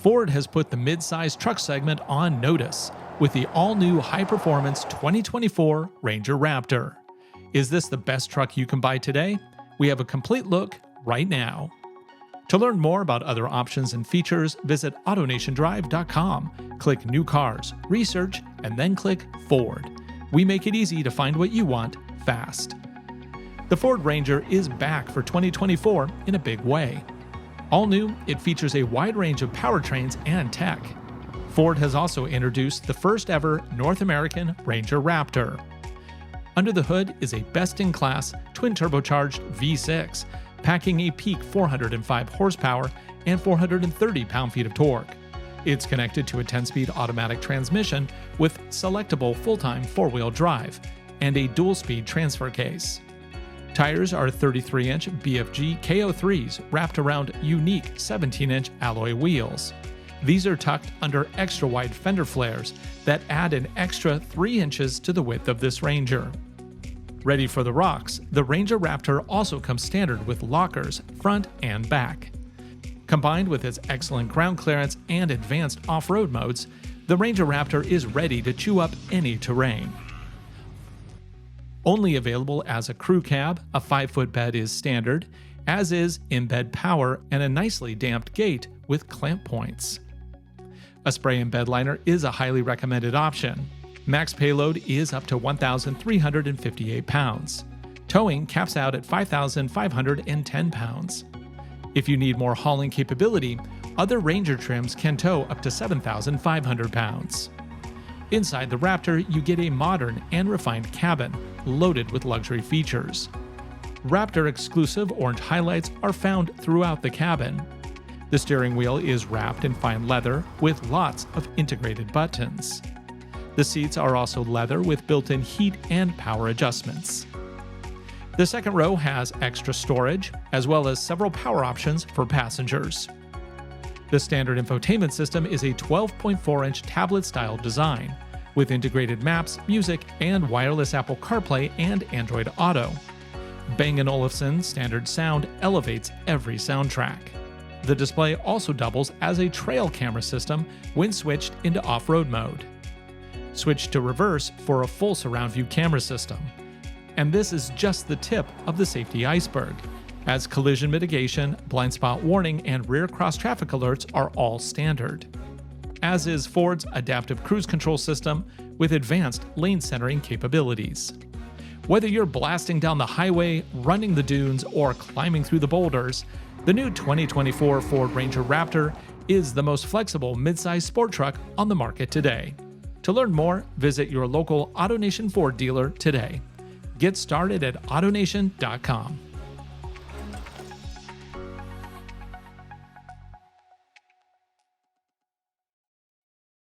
Ford has put the mid-size truck segment on notice with the all-new high-performance 2024 Ranger Raptor. Is this the best truck you can buy today? We have a complete look right now. To learn more about other options and features, visit AutoNationDrive.com. Click New Cars, Research, and then click Ford. We make it easy to find what you want fast. The Ford Ranger is back for 2024 in a big way. All new, it features a wide range of powertrains and tech. Ford has also introduced the first ever North American Ranger Raptor. Under the hood is a best-in-class twin-turbocharged V6, packing a peak 405 horsepower and 430 pound-feet of torque. It's connected to a 10-speed automatic transmission with selectable full-time four-wheel drive and a dual-speed transfer case. Tires are 33-inch BFG KO3s wrapped around unique 17-inch alloy wheels. These are tucked under extra-wide fender flares that add an extra 3 inches to the width of this Ranger. Ready for the rocks, the Ranger Raptor also comes standard with lockers front and back. Combined with its excellent ground clearance and advanced off-road modes, the Ranger Raptor is ready to chew up any terrain. Only available as a crew cab, a 5-foot bed is standard, as is in-bed power and a nicely damped gate with clamp points. A spray-in bed liner is a highly recommended option. Max payload is up to 1,358 pounds. Towing caps out at 5,510 pounds. If you need more hauling capability, other Ranger trims can tow up to 7,500 pounds. Inside the Raptor, you get a modern and refined cabin, loaded with luxury features. Raptor exclusive orange highlights are found throughout the cabin. The steering wheel is wrapped in fine leather with lots of integrated buttons. The seats are also leather with built-in heat and power adjustments. The second row has extra storage, as well as several power options for passengers. The standard infotainment system is a 12.4-inch tablet-style design, with integrated maps, music, and wireless Apple CarPlay and Android Auto. Bang & Olufsen standard sound elevates every soundtrack. The display also doubles as a trail camera system when switched into off-road mode. Switch to reverse for a full surround view camera system. And this is just the tip of the safety iceberg, as collision mitigation, blind spot warning, and rear cross traffic alerts are all standard. As is Ford's adaptive cruise control system with advanced lane centering capabilities. Whether you're blasting down the highway, running the dunes, or climbing through the boulders, the new 2024 Ford Ranger Raptor is the most flexible midsize sport truck on the market today. To learn more, visit your local AutoNation Ford dealer today. Get started at AutoNation.com.